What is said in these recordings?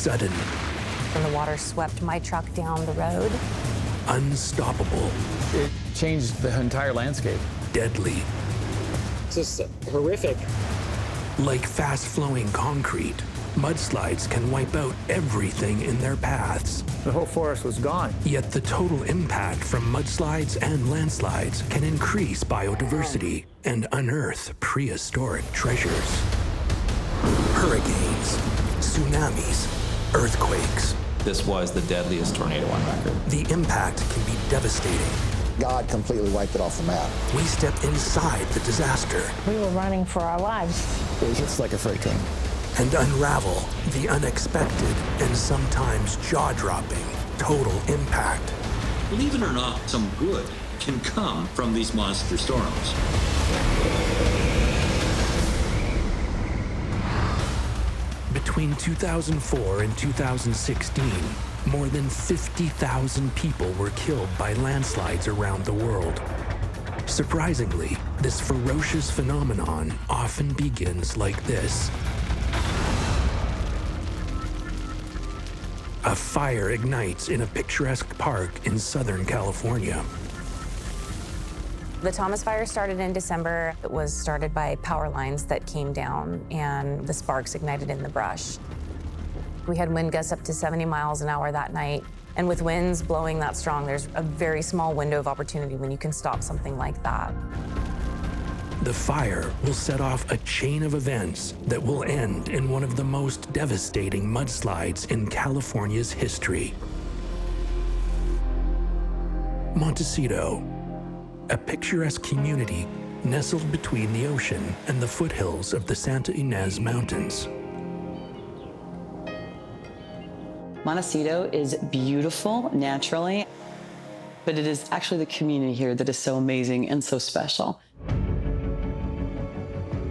Sudden. And the water swept my truck down the road. Unstoppable. It changed the entire landscape. Deadly. It's just horrific. Like fast-flowing concrete, mudslides can wipe out everything in their paths. The whole forest was gone. Yet the total impact from mudslides and landslides can increase biodiversity and unearth prehistoric treasures. Hurricanes, tsunamis, earthquakes. This was the deadliest tornado on record. The impact can be devastating. God completely wiped it off the map. We step inside the disaster. We were running for our lives. It hits like a freight train. And unravel the unexpected and sometimes jaw-dropping total impact. Believe it or not, some good can come from these monster storms. Between 2004 and 2016, more than 50,000 people were killed by landslides around the world. Surprisingly, this ferocious phenomenon often begins like this. A fire ignites in a picturesque park in Southern California. The Thomas Fire started in December. It was started by power lines that came down and the sparks ignited in the brush. We had wind gusts up to 70 miles an hour that night. And with winds blowing that strong, there's a very small window of opportunity when you can stop something like that. The fire will set off a chain of events that will end in one of the most devastating mudslides in California's history. Montecito, a picturesque community nestled between the ocean and the foothills of the Santa Ynez Mountains. Montecito is beautiful naturally, but it is actually the community here that is so amazing and so special.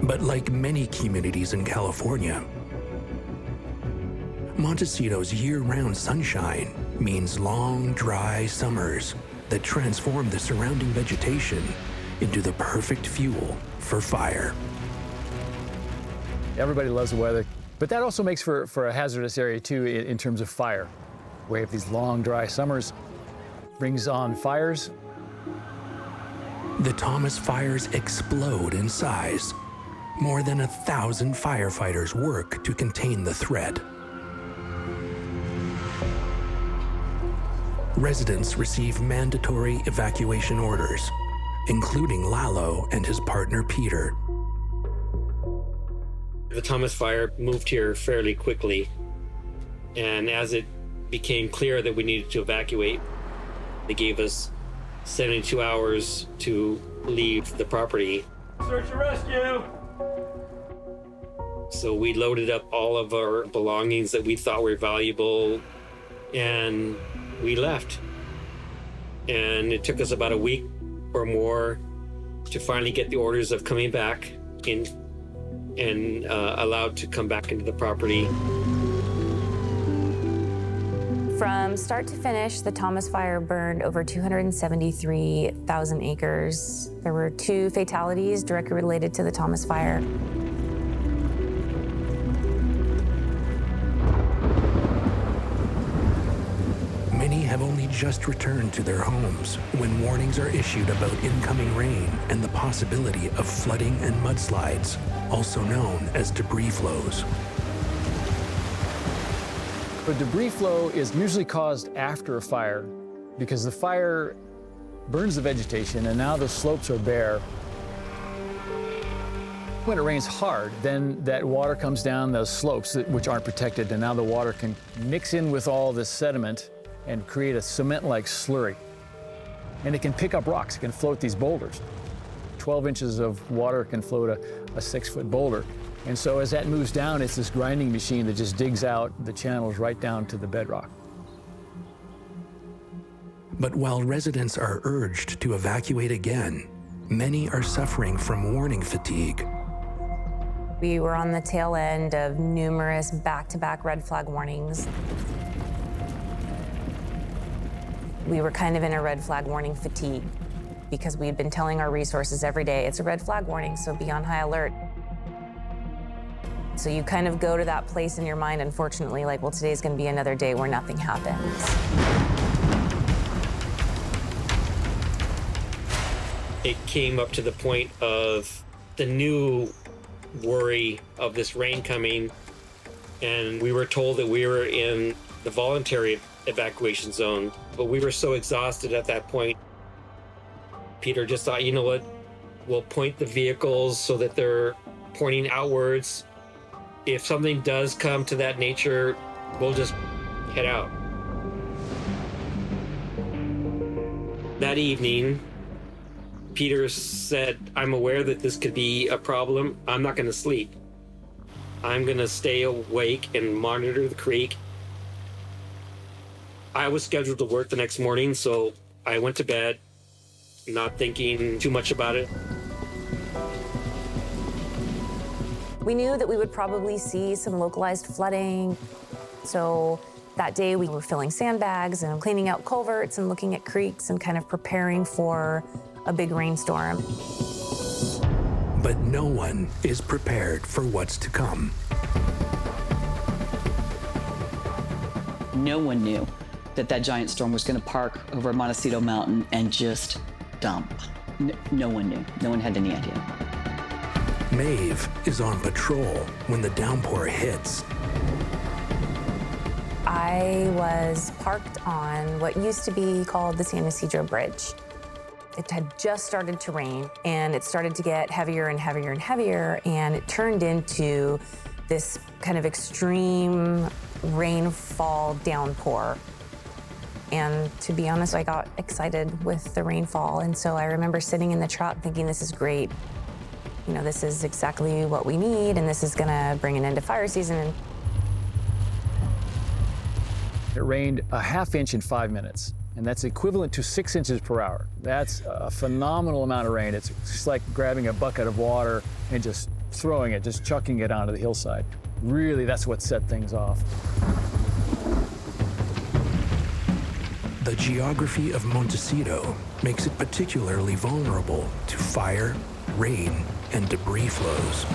But like many communities in California, Montecito's year-round sunshine means long, dry summers that transform the surrounding vegetation into the perfect fuel for fire. Everybody loves the weather, but that also makes for a hazardous area too in terms of fire. We have these long, dry summers, brings on fires. The Thomas fires explode in size. More than 1,000 firefighters work to contain the threat. Residents receive mandatory evacuation orders, including Lalo and his partner Peter. The Thomas Fire moved here fairly quickly, and as it became clear that we needed to evacuate, they gave us 72 hours to leave the property. Search and rescue! So we loaded up all of our belongings that we thought were valuable, and we left. And it took us about a week or more to finally get the orders of coming back in and allowed to come back into the property. From start to finish, the Thomas Fire burned over 273,000 acres. There were 2 fatalities directly related to the Thomas Fire. Many have only just returned to their homes when warnings are issued about incoming rain and the possibility of flooding and mudslides, also known as debris flows. But debris flow is usually caused after a fire because the fire burns the vegetation and now the slopes are bare. When it rains hard, then that water comes down those slopes which aren't protected, and now the water can mix in with all this sediment and create a cement-like slurry. And it can pick up rocks, it can float these boulders. 12 inches of water can float a 6-foot boulder. And so as that moves down, it's this grinding machine that just digs out the channels right down to the bedrock. But while residents are urged to evacuate again, many are suffering from warning fatigue. We were on the tail end of numerous back-to-back red flag warnings. We were kind of in a red flag warning fatigue because we had been telling our resources every day, it's a red flag warning, so be on high alert. So you kind of go to that place in your mind, unfortunately, like, well, today's gonna be another day where nothing happens. It came up to the point of the new worry of this rain coming, and we were told that we were in the voluntary evacuation zone, but we were so exhausted at that point. Peter just thought, you know what, we'll point the vehicles so that they're pointing outwards. If something does come to that nature, we'll just head out. That evening, Peter said, I'm aware that this could be a problem. I'm not going to sleep. I'm going to stay awake and monitor the creek. I was scheduled to work the next morning, so I went to bed, not thinking too much about it. We knew that we would probably see some localized flooding. So that day we were filling sandbags and cleaning out culverts and looking at creeks and kind of preparing for a big rainstorm. But no one is prepared for what's to come. No one knew that that giant storm was going to park over Montecito Mountain and just dump. No one knew. No one had any idea. Maeve is on patrol when the downpour hits. I was parked on what used to be called the San Ysidro Bridge. It had just started to rain, and it started to get heavier and heavier and heavier, and it turned into this kind of extreme rainfall downpour. And to be honest, I got excited with the rainfall, and so I remember sitting in the truck thinking, this is great. You know, this is exactly what we need, and this is gonna bring an end to fire season. It rained a ½ inch in 5 minutes, and that's equivalent to 6 inches per hour. That's a phenomenal amount of rain. It's just like grabbing a bucket of water and just throwing it, just chucking it onto the hillside. Really, that's what set things off. The geography of Montecito makes it particularly vulnerable to fire, rain, and debris flows.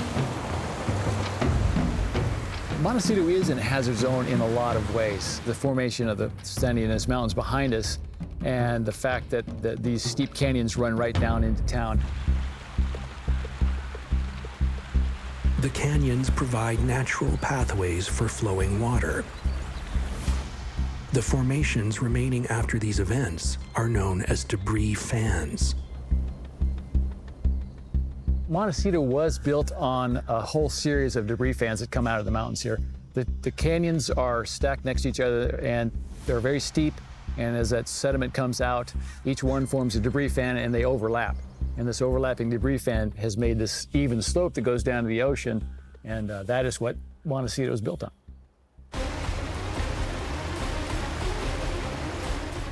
Montecito is in a hazard zone in a lot of ways. The formation of the San Ynez Mountains behind us and the fact that these steep canyons run right down into town. The canyons provide natural pathways for flowing water. The formations remaining after these events are known as debris fans. Montecito was built on a whole series of debris fans that come out of the mountains here. The canyons are stacked next to each other, and they're very steep, and as that sediment comes out, each one forms a debris fan, and they overlap. And this overlapping debris fan has made this even slope that goes down to the ocean, and that is what Montecito is built on.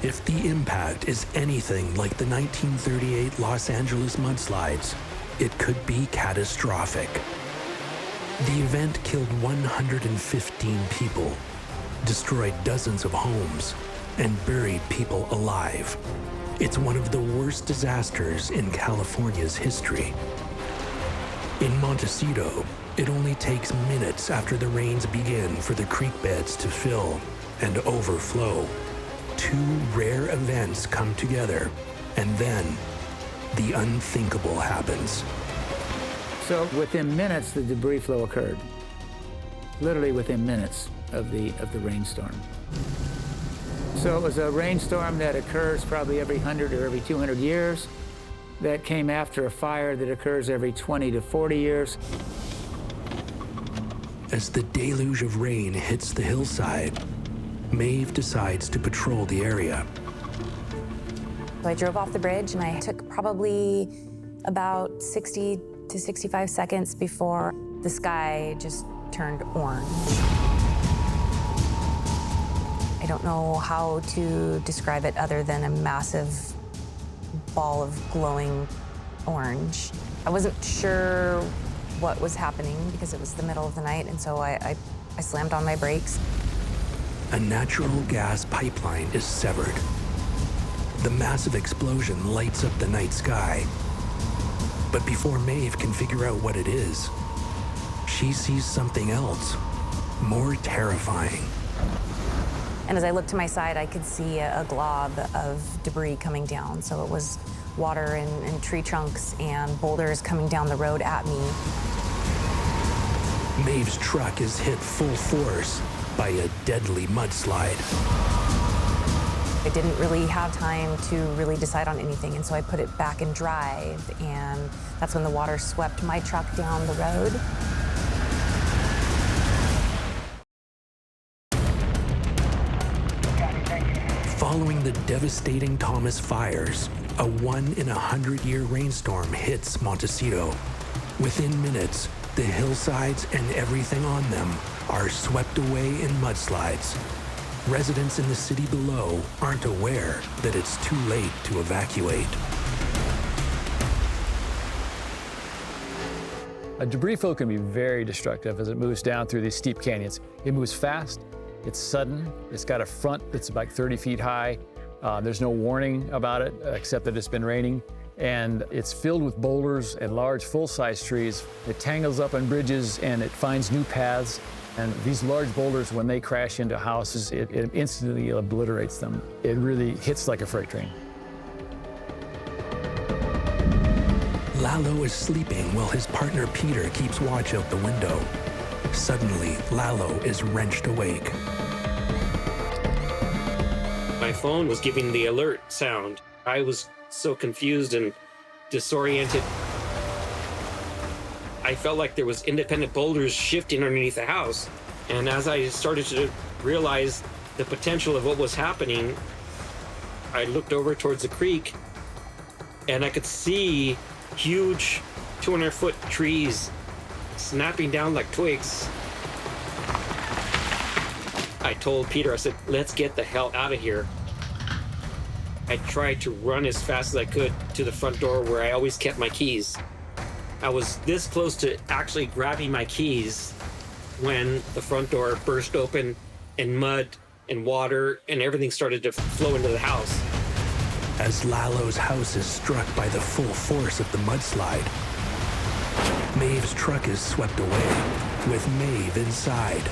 If the impact is anything like the 1938 Los Angeles mudslides, it could be catastrophic. The event killed 115 people, destroyed dozens of homes, and buried people alive. It's one of the worst disasters in California's history. In Montecito, it only takes minutes after the rains begin for the creek beds to fill and overflow. Two rare events come together, and then the unthinkable happens. So within minutes, the debris flow occurred. Literally within minutes of the rainstorm. So it was a rainstorm that occurs probably every 100 or every 200 years. That came after a fire that occurs every 20 to 40 years. As the deluge of rain hits the hillside, Maeve decides to patrol the area. So I drove off the bridge, and I took probably about 60 to 65 seconds before the sky just turned orange. I don't know how to describe it other than a massive ball of glowing orange. I wasn't sure what was happening because it was the middle of the night, and so I slammed on my brakes. A natural gas pipeline is severed. The massive explosion lights up the night sky. But before Maeve can figure out what it is, she sees something else, more terrifying. And as I looked to my side, I could see a glob of debris coming down. So it was water and tree trunks and boulders coming down the road at me. Maeve's truck is hit full force by a deadly mudslide. I didn't really have time to really decide on anything, and so I put it back in drive, and that's when the water swept my truck down the road. Following the devastating Thomas fires, a 1-in-100-year rainstorm hits Montecito. Within minutes, the hillsides and everything on them are swept away in mudslides. Residents in the city below aren't aware that it's too late to evacuate. A debris flow can be very destructive as it moves down through these steep canyons. It moves fast, it's sudden, it's got a front that's about 30 feet high. There's no warning about it except that it's been raining. And it's filled with boulders and large full-size trees. It tangles up on bridges and it finds new paths. And these large boulders, when they crash into houses, it instantly obliterates them. It really hits like a freight train. Lalo is sleeping while his partner Peter keeps watch out the window. Suddenly, Lalo is wrenched awake. My phone was giving the alert sound. I was so confused and disoriented. I felt like there was independent boulders shifting underneath the house. And as I started to realize the potential of what was happening, I looked over towards the creek and I could see huge 200-foot trees snapping down like twigs. I told Peter, I said, let's get the hell out of here. I tried to run as fast as I could to the front door where I always kept my keys. I was this close to actually grabbing my keys when the front door burst open and mud and water and everything started to flow into the house. As Lalo's house is struck by the full force of the mudslide, Maeve's truck is swept away, with Maeve inside.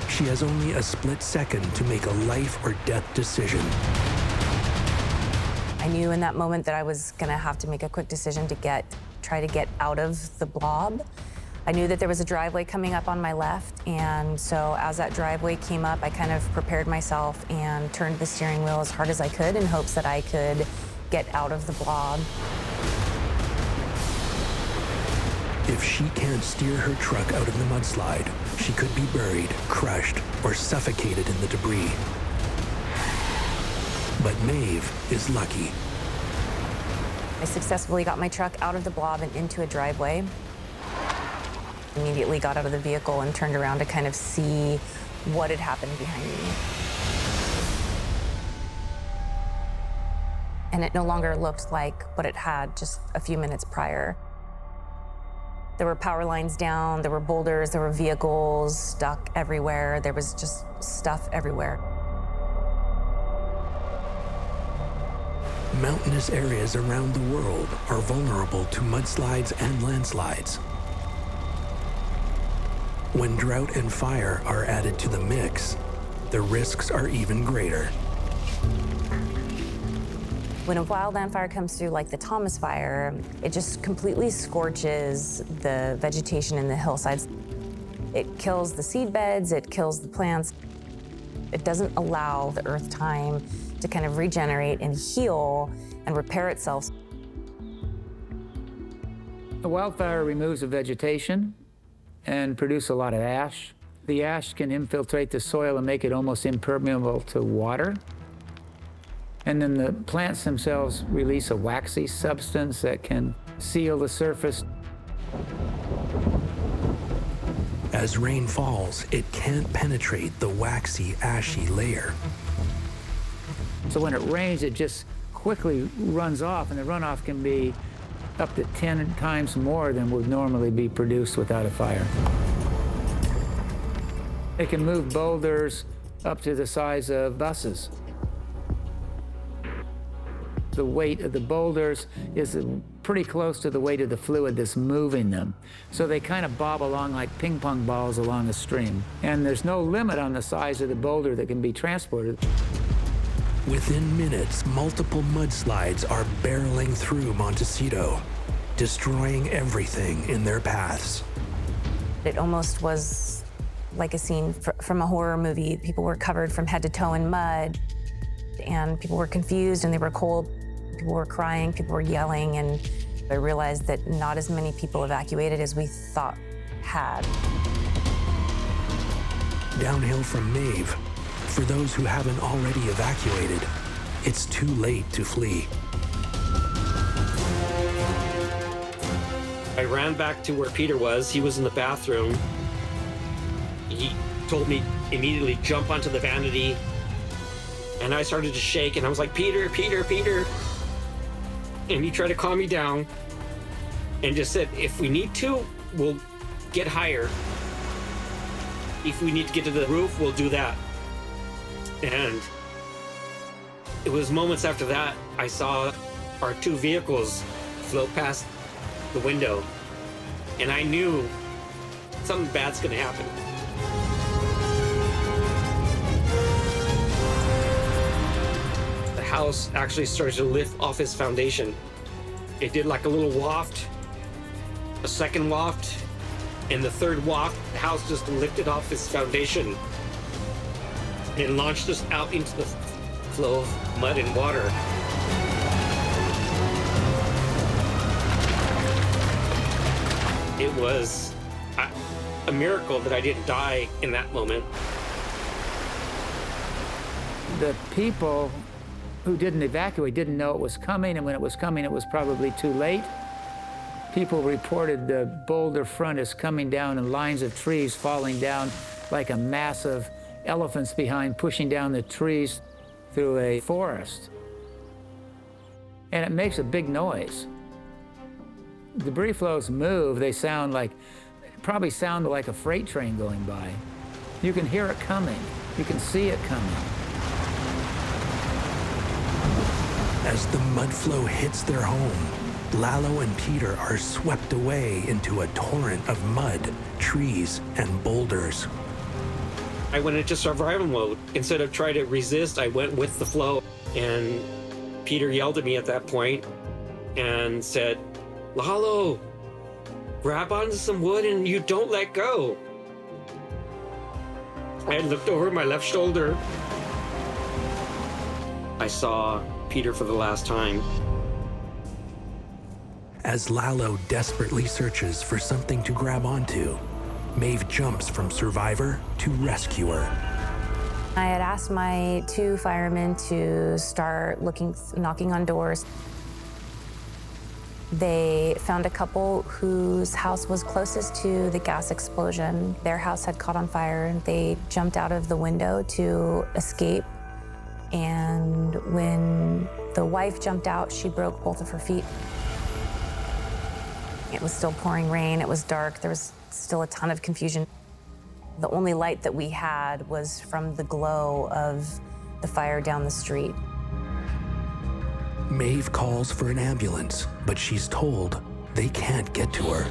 She has only a split second to make a life or death decision. I knew in that moment that I was gonna have to make a quick decision to try to get out of the blob. I knew that there was a driveway coming up on my left, and so as that driveway came up, I kind of prepared myself and turned the steering wheel as hard as I could in hopes that I could get out of the blob. If she can't steer her truck out of the mudslide, she could be buried, crushed, or suffocated in the debris. But Maeve is lucky. I successfully got my truck out of the blob and into a driveway. Immediately got out of the vehicle and turned around to kind of see what had happened behind me. And it no longer looked like what it had just a few minutes prior. There were power lines down, there were boulders, there were vehicles stuck everywhere. There was just stuff everywhere. Mountainous areas around the world are vulnerable to mudslides and landslides. When drought and fire are added to the mix, the risks are even greater. When a wildland fire comes through, like the Thomas fire, it just completely scorches the vegetation in the hillsides. It kills the seed beds, it kills the plants. It doesn't allow the earth time to kind of regenerate and heal and repair itself. A wildfire removes the vegetation and produces a lot of ash. The ash can infiltrate the soil and make it almost impermeable to water. And then the plants themselves release a waxy substance that can seal the surface. As rain falls, it can't penetrate the waxy, ashy layer. So when it rains, it just quickly runs off, and the runoff can be up to 10 times more than would normally be produced without a fire. It can move boulders up to the size of buses. The weight of the boulders is pretty close to the weight of the fluid that's moving them. So they kind of bob along like ping pong balls along a stream. And there's no limit on the size of the boulder that can be transported. Within minutes, multiple mudslides are barreling through Montecito, destroying everything in their paths. It almost was like a scene from a horror movie. People were covered from head to toe in mud, and people were confused and they were cold. People were crying, people were yelling, and I realized that not as many people evacuated as we thought had. Downhill from Maeve, for those who haven't already evacuated, it's too late to flee. I ran back to where Peter was. He was in the bathroom. He told me immediately, jump onto the vanity. And I started to shake, and I was like, Peter, Peter, Peter. And he tried to calm me down and just said, if we need to, we'll get higher. If we need to get to the roof, we'll do that. And it was moments after that, I saw our two vehicles float past the window, and I knew something bad's gonna happen. The house actually started to lift off its foundation. It did like a little waft, a second waft, and the third waft, the house just lifted off its foundation and launched us out into the flow of mud and water. It was a miracle that I didn't die in that moment. The people who didn't evacuate didn't know it was coming, and when it was coming, it was probably too late. People reported the boulder front is coming down and lines of trees falling down like a mass of elephants behind, pushing down the trees through a forest. And it makes a big noise. Debris flows move, they sound like, probably sound like a freight train going by. You can hear it coming, you can see it coming. As the mud flow hits their home, Lalo and Peter are swept away into a torrent of mud, trees, and boulders. I went into survival mode. Instead of trying to resist, I went with the flow. And Peter yelled at me at that point and said, Lalo, grab onto some wood and you don't let go. I looked over my left shoulder. I saw Peter for the last time. As Lalo desperately searches for something to grab onto, Maeve jumps from survivor to rescuer. I had asked my two firemen to start knocking on doors. They found a couple whose house was closest to the gas explosion. Their house had caught on fire. They jumped out of the window to escape. And when the wife jumped out, she broke both of her feet. It was still pouring rain, it was dark, there was still a ton of confusion. The only light that we had was from the glow of the fire down the street. Maeve calls for an ambulance, but she's told they can't get to her.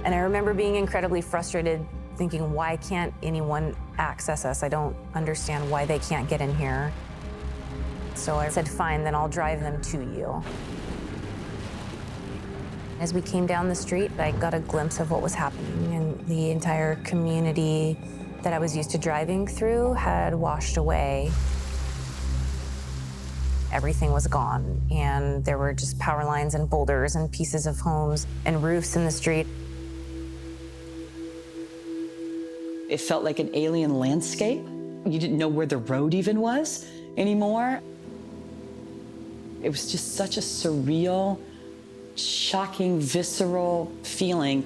And I remember being incredibly frustrated, thinking, why can't anyone access us? I don't understand why they can't get in here. So I said, fine, then I'll drive them to you. As we came down the street, I got a glimpse of what was happening, and the entire community that I was used to driving through had washed away. Everything was gone, and there were just power lines and boulders and pieces of homes and roofs in the street. It felt like an alien landscape. You didn't know where the road even was anymore. It was just such a surreal, shocking, visceral feeling.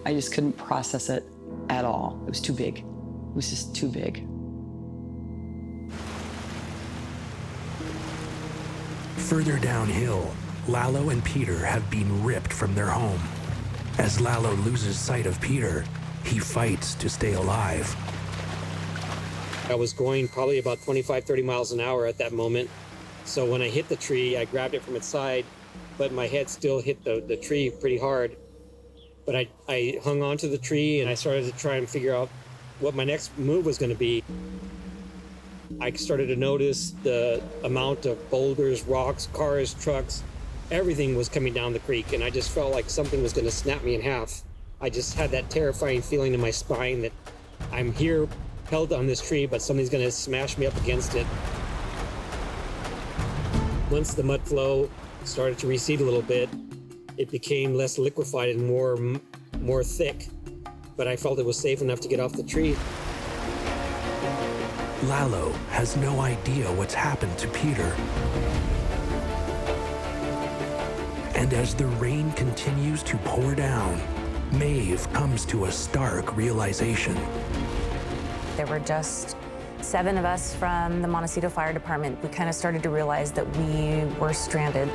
I just couldn't process it at all. It was too big. It was just too big. Further downhill, Lalo and Peter have been ripped from their home. As Lalo loses sight of Peter, he fights to stay alive. I was going probably about 25, 30 miles an hour at that moment. So when I hit the tree, I grabbed it from its side, but my head still hit the tree pretty hard. But I hung on to the tree and I started to try and figure out what my next move was going to be. I started to notice the amount of boulders, rocks, cars, trucks, everything was coming down the creek, and I just felt like something was going to snap me in half. I just had that terrifying feeling in my spine that I'm here held on this tree, but something's going to smash me up against it. Once the mud flow started to recede a little bit, it became less liquefied and more thick, but I felt it was safe enough to get off the tree. Lalo has no idea what's happened to Peter. And as the rain continues to pour down, Maeve comes to a stark realization. There were just 7 of us from the Montecito Fire Department. We kind of started to realize that we were stranded.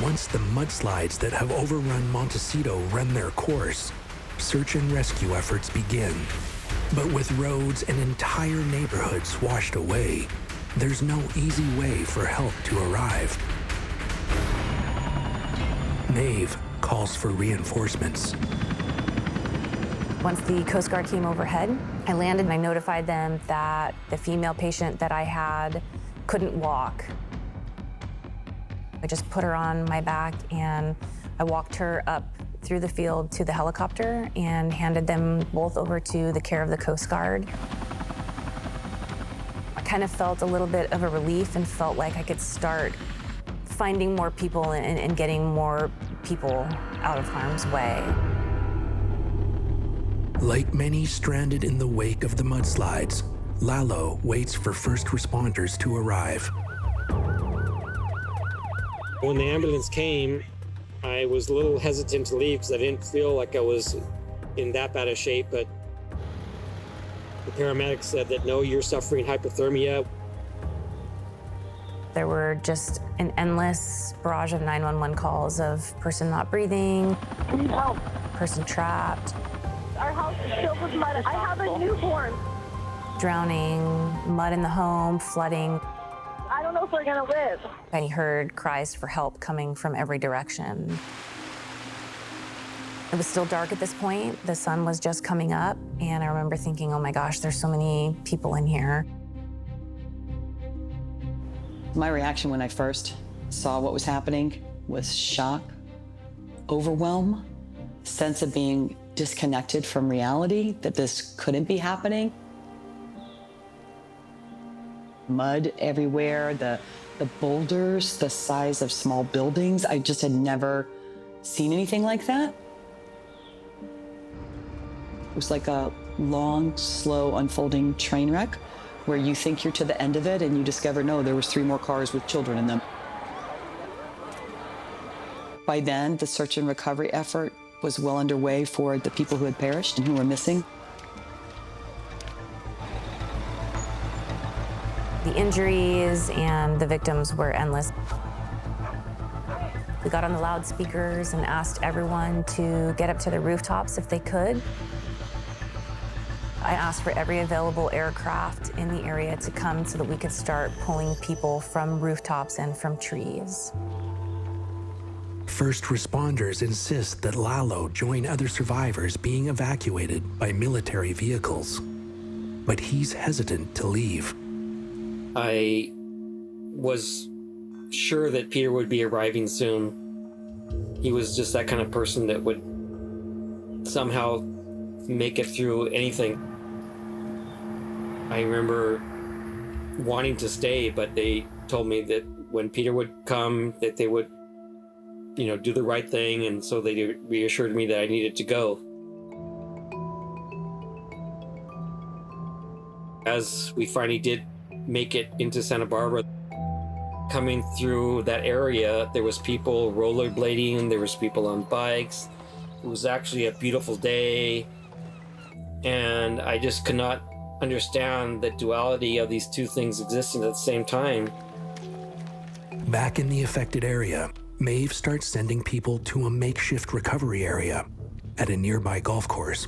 Once the mudslides that have overrun Montecito run their course, search and rescue efforts begin. But with roads and entire neighborhoods washed away, there's no easy way for help to arrive. Maeve calls for reinforcements. Once the Coast Guard came overhead, I landed and I notified them that the female patient that I had couldn't walk. I just put her on my back and I walked her up through the field to the helicopter and handed them both over to the care of the Coast Guard. I kind of felt a little bit of a relief and felt like I could start finding more people and getting more people out of harm's way. Like many stranded in the wake of the mudslides, Lalo waits for first responders to arrive. When the ambulance came, I was a little hesitant to leave because I didn't feel like I was in that bad a shape, but the paramedics said that, no, you're suffering hypothermia. There were just an endless barrage of 911 calls of person not breathing, person trapped. Our house is filled with mud. I have a newborn. Drowning, mud in the home, flooding. I don't know if we're gonna live. I heard cries for help coming from every direction. It was still dark at this point. The sun was just coming up, and I remember thinking, oh my gosh, there's so many people in here. My reaction when I first saw what was happening was shock, overwhelm, sense of being disconnected from reality, that this couldn't be happening. Mud everywhere, the boulders, the size of small buildings. I just had never seen anything like that. It was like a long, slow, unfolding train wreck where you think you're to the end of it and you discover, no, there was 3 more cars with children in them. By then, the search and recovery effort was well underway for the people who had perished and who were missing. The injuries and the victims were endless. We got on the loudspeakers and asked everyone to get up to the rooftops if they could. I asked for every available aircraft in the area to come so that we could start pulling people from rooftops and from trees. First responders insist that Lalo join other survivors being evacuated by military vehicles, but he's hesitant to leave. I was sure that Peter would be arriving soon. He was just that kind of person that would somehow make it through anything. I remember wanting to stay, but they told me that when Peter would come, that they would, do the right thing, and so they reassured me that I needed to go. As we finally did make it into Santa Barbara, coming through that area, there was people rollerblading, there was people on bikes. It was actually a beautiful day, and I just could not understand the duality of these two things existing at the same time. Back in the affected area, Maeve starts sending people to a makeshift recovery area at a nearby golf course.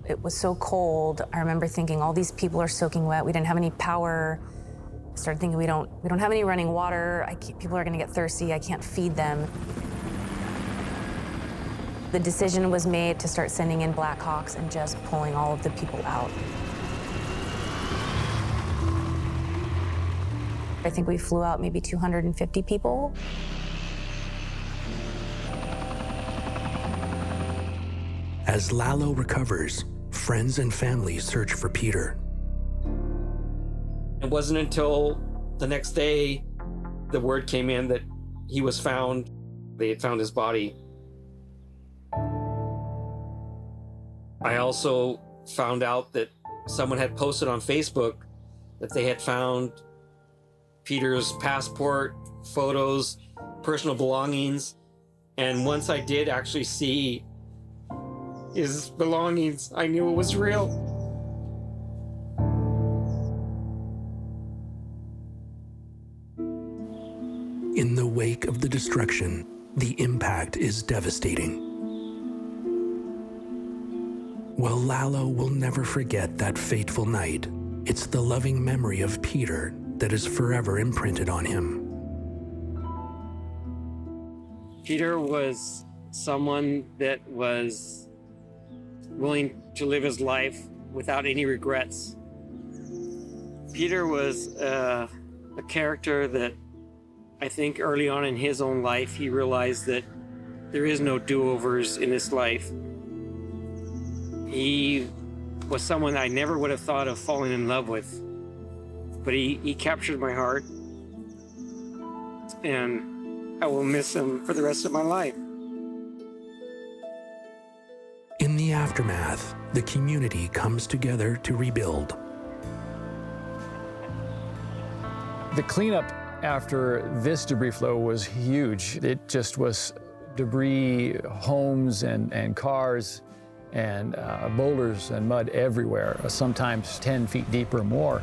It was so cold. I remember thinking, all these people are soaking wet. We didn't have any power. I started thinking, we don't have any running water. People are gonna get thirsty. I can't feed them. The decision was made to start sending in Black Hawks and just pulling all of the people out. I think we flew out maybe 250 people. As Lalo recovers, friends and family search for Peter. It wasn't until the next day the word came in that he was found. They had found his body. I also found out that someone had posted on Facebook that they had found Peter's passport, photos, personal belongings. And once I did actually see his belongings, I knew it was real. In the wake of the destruction, the impact is devastating. While Lalo will never forget that fateful night, it's the loving memory of Peter that is forever imprinted on him. Peter was someone that was willing to live his life without any regrets. Peter was a character that I think early on in his own life, he realized that there is no do-overs in this life. He was someone I never would have thought of falling in love with, but he captured my heart, and I will miss him for the rest of my life. In the aftermath, the community comes together to rebuild. The cleanup after this debris flow was huge. It just was debris, homes and cars, and boulders and mud everywhere, sometimes 10 feet deep or more.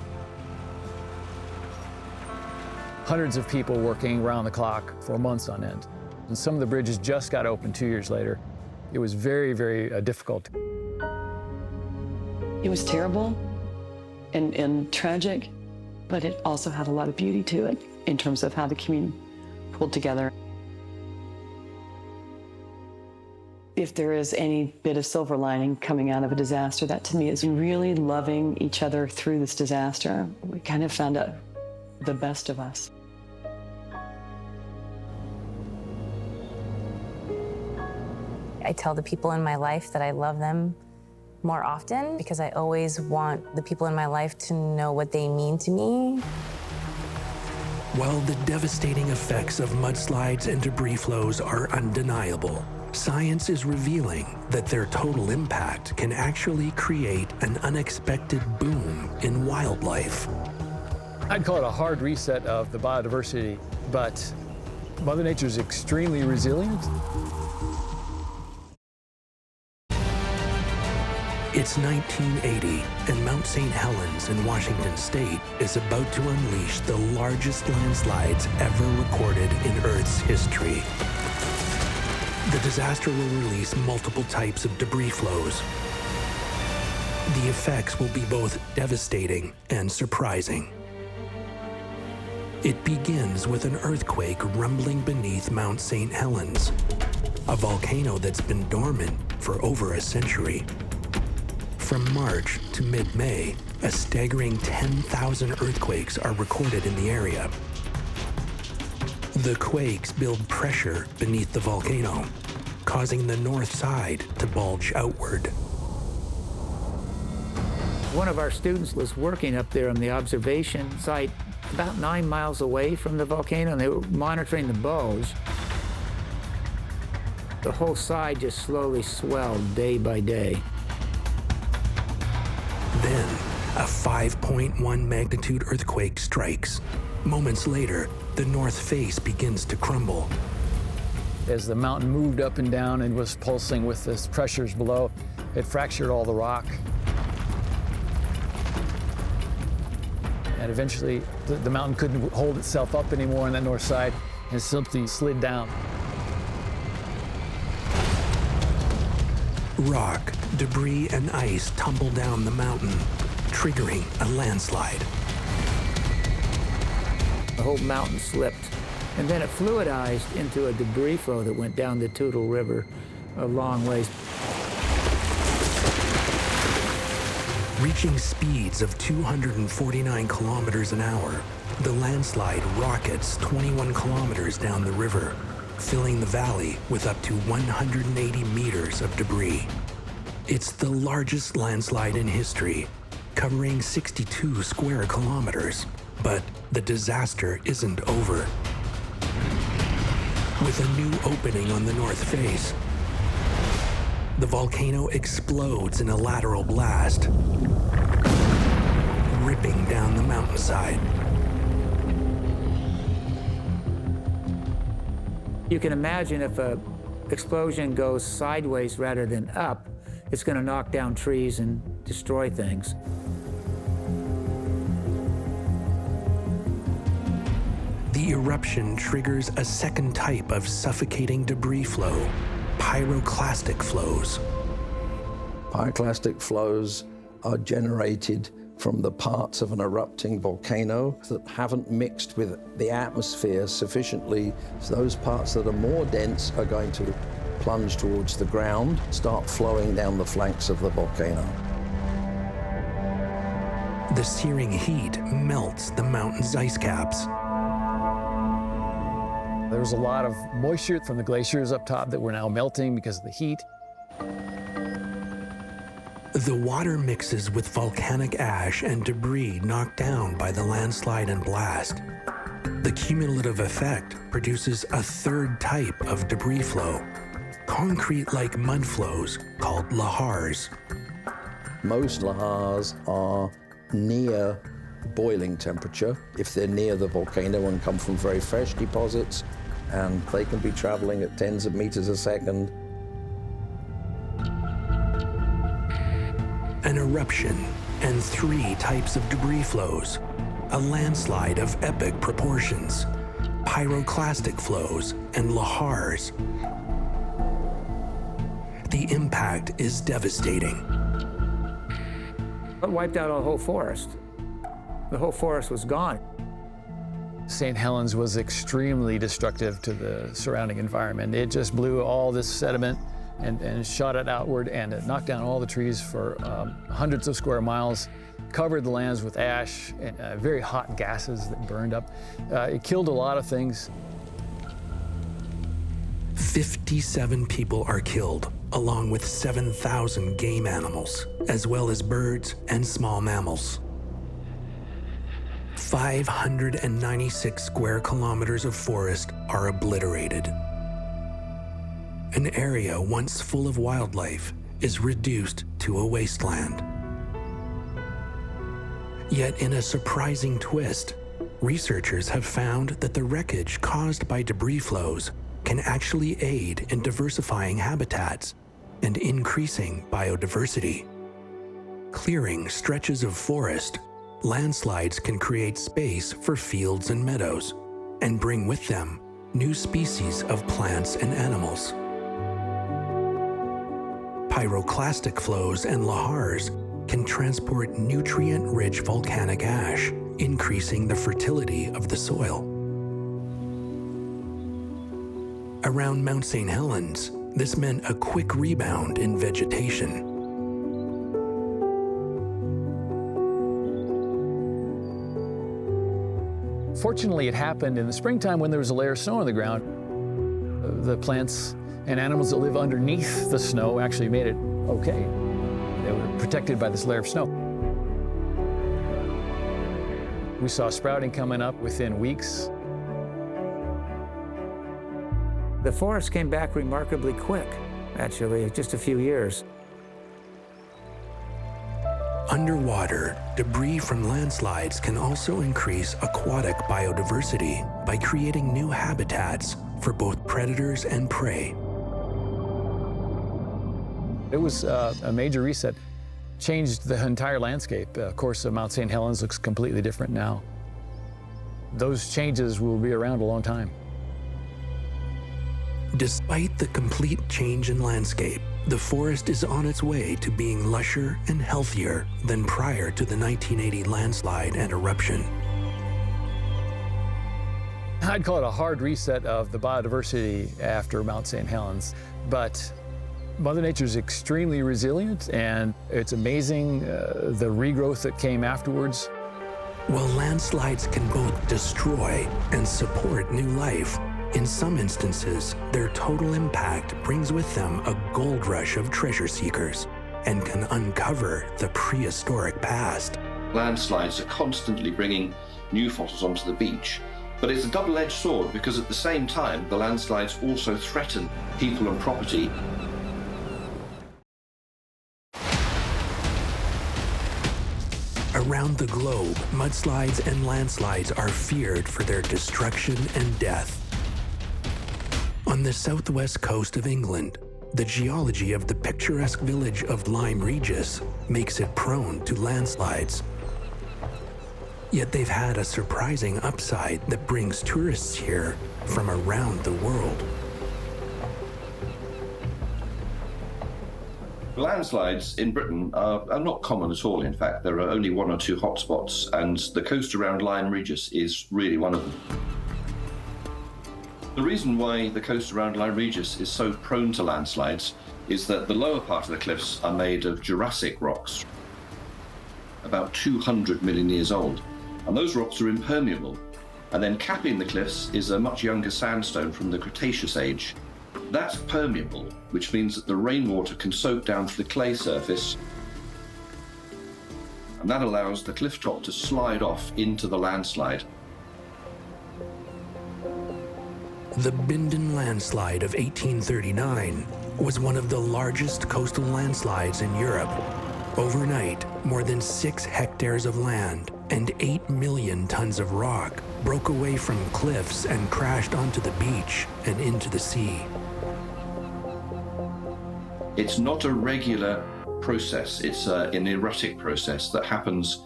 Hundreds of people working around the clock for months on end. And some of the bridges just got open 2 years later. It was very, very difficult. It was terrible and tragic, but it also had a lot of beauty to it in terms of how the community pulled together. If there is any bit of silver lining coming out of a disaster, that to me is really loving each other through this disaster. We kind of found out the best of us. I tell the people in my life that I love them more often because I always want the people in my life to know what they mean to me. While the devastating effects of mudslides and debris flows are undeniable, science is revealing that their total impact can actually create an unexpected boom in wildlife. I'd call it a hard reset of the biodiversity, but Mother Nature is extremely resilient. It's 1980, and Mount St. Helens in Washington State is about to unleash the largest landslides ever recorded in Earth's history. The disaster will release multiple types of debris flows. The effects will be both devastating and surprising. It begins with an earthquake rumbling beneath Mount St. Helens, a volcano that's been dormant for over a century. From March to mid-May, a staggering 10,000 earthquakes are recorded in the area. The quakes build pressure beneath the volcano, causing the north side to bulge outward. One of our students was working up there on the observation site about 9 miles away from the volcano, and they were monitoring the bulge. The whole side just slowly swelled day by day. Then, a 5.1 magnitude earthquake strikes. Moments later, the north face begins to crumble. As the mountain moved up and down and was pulsing with the pressures below, it fractured all the rock. And eventually, the mountain couldn't hold itself up anymore on that north side and simply slid down. Rock, debris, and ice tumble down the mountain, triggering a landslide. The whole mountain slipped, and then it fluidized into a debris flow that went down the Toutle River a long ways. Reaching speeds of 249 kilometers an hour, the landslide rockets 21 kilometers down the river, filling the valley with up to 180 meters of debris. It's the largest landslide in history, covering 62 square kilometers. But the disaster isn't over. With a new opening on the north face, the volcano explodes in a lateral blast, ripping down the mountainside. You can imagine if an explosion goes sideways rather than up, it's going to knock down trees and destroy things. The eruption triggers a second type of suffocating debris flow, pyroclastic flows. Pyroclastic flows are generated from the parts of an erupting volcano that haven't mixed with the atmosphere sufficiently. So those parts that are more dense are going to plunge towards the ground, start flowing down the flanks of the volcano. The searing heat melts the mountain's ice caps. There was a lot of moisture from the glaciers up top that were now melting because of the heat. The water mixes with volcanic ash and debris knocked down by the landslide and blast. The cumulative effect produces a third type of debris flow, concrete-like mud flows called lahars. Most lahars are near boiling temperature if they're near the volcano and come from very fresh deposits, and they can be traveling at tens of meters a second. An eruption and three types of debris flows, a landslide of epic proportions, pyroclastic flows, and lahars. The impact is devastating. It wiped out a whole forest. The whole forest was gone. St. Helens was extremely destructive to the surrounding environment. It just blew all this sediment and shot it outward, and it knocked down all the trees for hundreds of square miles, covered the lands with ash and very hot gases that burned up. It killed a lot of things. 57 people are killed, along with 7,000 game animals, as well as birds and small mammals. 596 square kilometers of forest are obliterated. An area once full of wildlife is reduced to a wasteland. Yet in a surprising twist, researchers have found that the wreckage caused by debris flows can actually aid in diversifying habitats and increasing biodiversity. Clearing stretches of forest, landslides can create space for fields and meadows and bring with them new species of plants and animals. Pyroclastic flows and lahars can transport nutrient-rich volcanic ash, increasing the fertility of the soil. Around Mount St. Helens, this meant a quick rebound in vegetation. Fortunately, it happened in the springtime when there was a layer of snow on the ground. The plants and animals that live underneath the snow actually made it okay. They were protected by this layer of snow. We saw sprouting coming up within weeks. The forest came back remarkably quick, actually, just a few years. Underwater, debris from landslides can also increase aquatic biodiversity by creating new habitats for both predators and prey. It was a major reset, changed the entire landscape. Of course, Mount St. Helens looks completely different now. Those changes will be around a long time. Despite the complete change in landscape, the forest is on its way to being lusher and healthier than prior to the 1980 landslide and eruption. I'd call it a hard reset of the biodiversity after Mount St. Helens, but Mother Nature is extremely resilient, and it's amazing the regrowth that came afterwards. While landslides can both destroy and support new life, in some instances, their total impact brings with them a gold rush of treasure seekers and can uncover the prehistoric past. Landslides are constantly bringing new fossils onto the beach, but it's a double-edged sword because at the same time, the landslides also threaten people and property. Around the globe, mudslides and landslides are feared for their destruction and death. On the southwest coast of England, the geology of the picturesque village of Lyme Regis makes it prone to landslides. Yet they've had a surprising upside that brings tourists here from around the world. Landslides in Britain are not common at all. In fact, there are only 1 or 2 hotspots, and the coast around Lyme Regis is really one of them. The reason why the coast around Lyme Regis is so prone to landslides is that the lower part of the cliffs are made of Jurassic rocks, about 200 million years old, and those rocks are impermeable. And then capping the cliffs is a much younger sandstone from the Cretaceous age. That's permeable, which means that the rainwater can soak down to the clay surface, and that allows the cliff top to slide off into the landslide. The Bindon landslide of 1839 was one of the largest coastal landslides in Europe. Overnight, more than 6 hectares of land and 8 million tons of rock broke away from cliffs and crashed onto the beach and into the sea. It's not a regular process, it's an erratic process that happens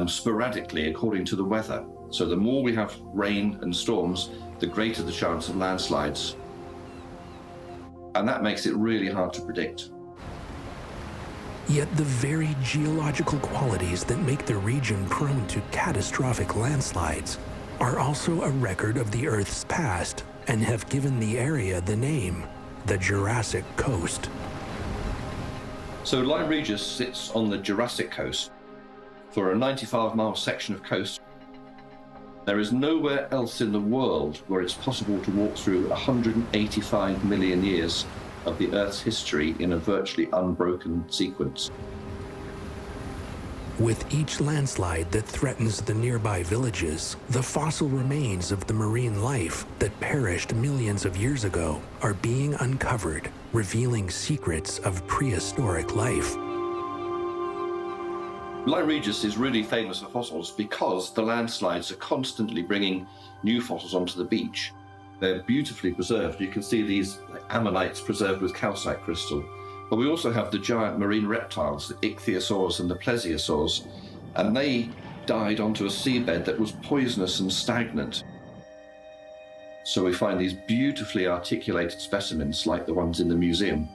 sporadically according to the weather. So the more we have rain and storms, the greater the chance of landslides. And that makes it really hard to predict. Yet the very geological qualities that make the region prone to catastrophic landslides are also a record of the Earth's past and have given the area the name, the Jurassic Coast. So Lyme Regis sits on the Jurassic coast for a 95-mile section of coast. There is nowhere else in the world where it's possible to walk through 185 million years of the Earth's history in a virtually unbroken sequence. With each landslide that threatens the nearby villages, the fossil remains of the marine life that perished millions of years ago are being uncovered, revealing secrets of prehistoric life. Lyme Regis is really famous for fossils because the landslides are constantly bringing new fossils onto the beach. They're beautifully preserved. You can see these ammonites preserved with calcite crystal. But we also have the giant marine reptiles, the ichthyosaurs and the plesiosaurs, and they died onto a seabed that was poisonous and stagnant. So we find these beautifully articulated specimens like the ones in the museum.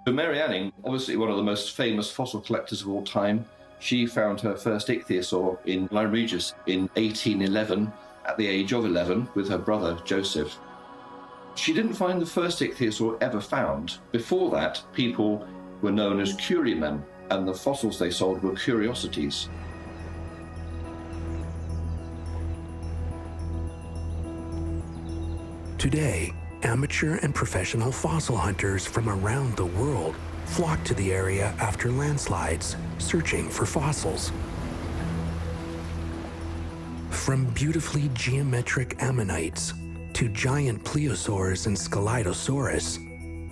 So Mary Anning, obviously one of the most famous fossil collectors of all time, she found her first ichthyosaur in Lyme Regis in 1811 at the age of 11 with her brother Joseph. She didn't find the first ichthyosaur ever found. Before that, people were known as currymen, and the fossils they sold were curiosities. Today, amateur and professional fossil hunters from around the world flock to the area after landslides, searching for fossils. From beautifully geometric ammonites to giant plesiosaurs and Scelidosaurus,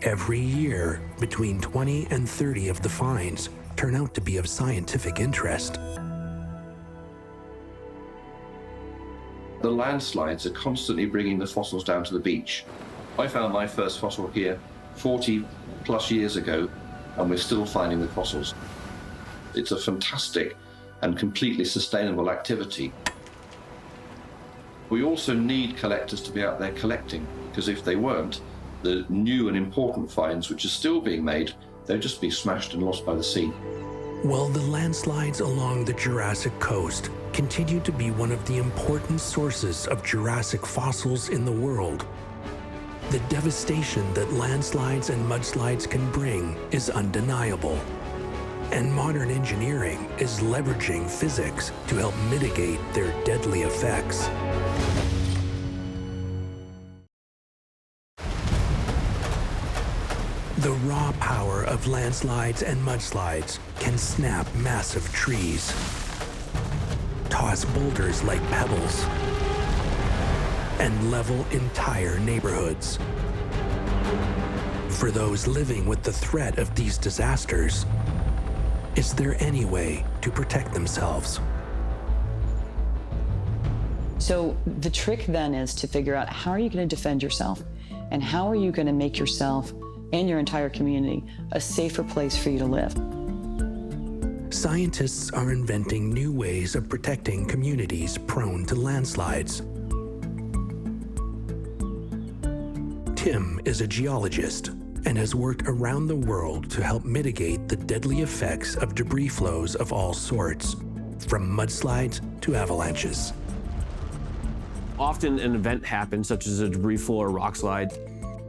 every year, between 20 and 30 of the finds turn out to be of scientific interest. The landslides are constantly bringing the fossils down to the beach. I found my first fossil here 40 plus years ago, and we're still finding the fossils. It's a fantastic and completely sustainable activity. We also need collectors to be out there collecting, because if they weren't, the new and important finds, which are still being made, they'd just be smashed and lost by the sea. Well, the landslides along the Jurassic coast continue to be one of the important sources of Jurassic fossils in the world. The devastation that landslides and mudslides can bring is undeniable. And modern engineering is leveraging physics to help mitigate their deadly effects. The raw power of landslides and mudslides can snap massive trees, toss boulders like pebbles, and level entire neighborhoods. For those living with the threat of these disasters, is there any way to protect themselves? So the trick then is to figure out, how are you going to defend yourself? And how are you going to make yourself and your entire community a safer place for you to live? Scientists are inventing new ways of protecting communities prone to landslides. Tim is a geologist and has worked around the world to help mitigate the deadly effects of debris flows of all sorts, from mudslides to avalanches. Often an event happens, such as a debris flow or rock slide.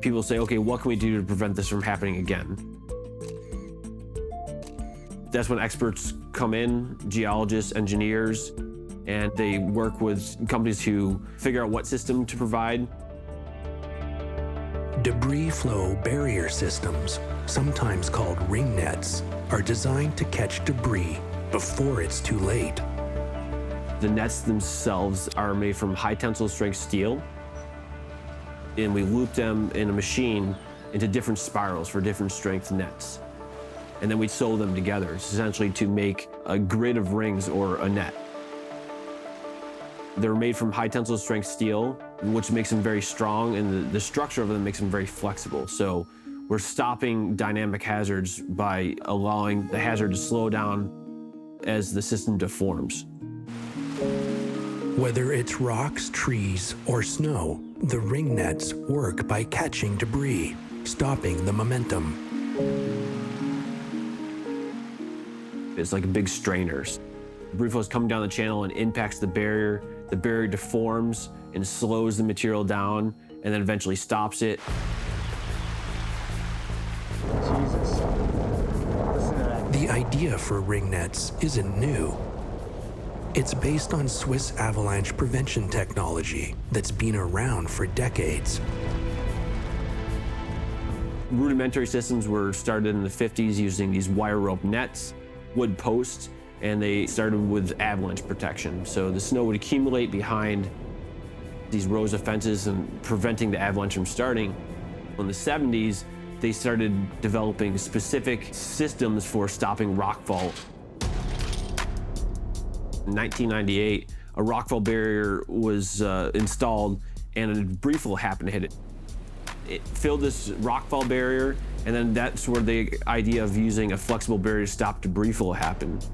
People say, okay, what can we do to prevent this from happening again? That's when experts come in, geologists, engineers, and they work with companies to figure out what system to provide. Debris flow barrier systems, sometimes called ring nets, are designed to catch debris before it's too late. The nets themselves are made from high tensile strength steel, and we loop them in a machine into different spirals for different strength nets. And then we sew them together, essentially to make a grid of rings or a net. They're made from high tensile strength steel, which makes them very strong, and the structure of them makes them very flexible. So we're stopping dynamic hazards by allowing the hazard to slow down as the system deforms. Whether it's rocks, trees, or snow, the ring nets work by catching debris, stopping the momentum. It's like big strainers. Debris flow is coming down the channel and impacts the barrier. The barrier deforms and slows the material down, and then eventually stops it. Jesus. The idea for ring nets isn't new. It's based on Swiss avalanche prevention technology that's been around for decades. Rudimentary systems were started in the 50s using these wire rope nets, wood posts, and they started with avalanche protection. So the snow would accumulate behind these rows of fences and preventing the avalanche from starting. In the 70s, they started developing specific systems for stopping rockfall. In 1998, a rockfall barrier was installed, and a debris flow happened to hit it. It filled this rockfall barrier, and then that's where the idea of using a flexible barrier to stop debris flow happened.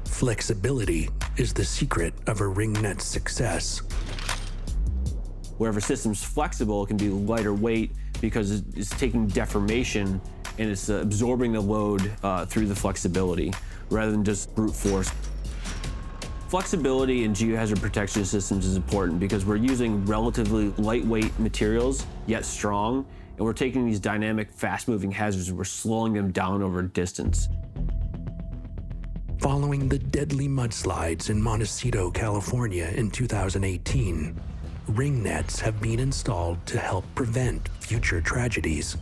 Flexibility is the secret of a ring net's success. Wherever a system's flexible, it can be lighter weight because it's taking deformation and it's absorbing the load through the flexibility rather than just brute force. Flexibility in geohazard protection systems is important because we're using relatively lightweight materials, yet strong, and we're taking these dynamic, fast-moving hazards and we're slowing them down over a distance. Following the deadly mudslides in Montecito, California in 2018, ring nets have been installed to help prevent future tragedies.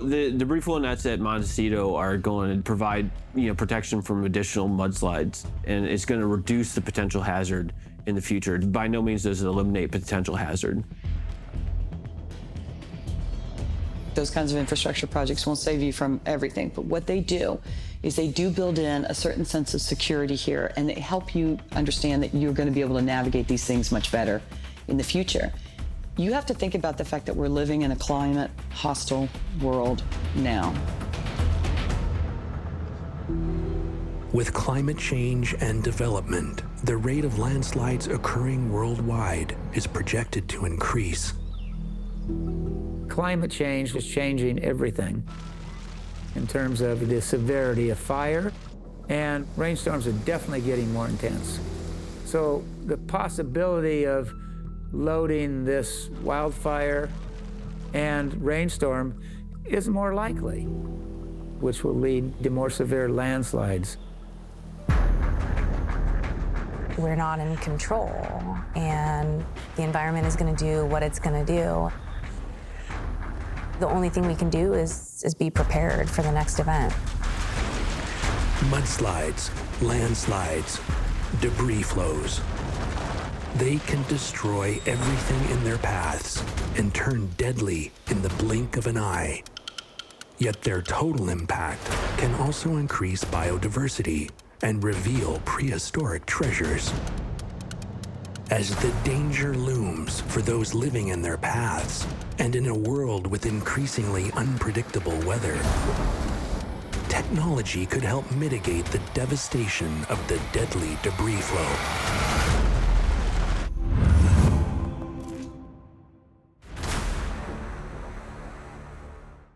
The debris flow nets at Montecito are going to provide protection from additional mudslides, and it's going to reduce the potential hazard in the future. By no means does it eliminate potential hazard. Those kinds of infrastructure projects won't save you from everything, but what they do is they do build in a certain sense of security here, and they help you understand that you're going to be able to navigate these things much better in the future. You have to think about the fact that we're living in a climate-hostile world now. With climate change and development, the rate of landslides occurring worldwide is projected to increase. Climate change is changing everything in terms of the severity of fire, and rainstorms are definitely getting more intense. So the possibility of loading this wildfire and rainstorm is more likely, which will lead to more severe landslides. We're not in control, and the environment is going to do what it's going to do. The only thing we can do is be prepared for the next event. Mudslides, landslides, debris flows. They can destroy everything in their paths and turn deadly in the blink of an eye. Yet their total impact can also increase biodiversity and reveal prehistoric treasures. As the danger looms for those living in their paths, and in a world with increasingly unpredictable weather, technology could help mitigate the devastation of the deadly debris flow.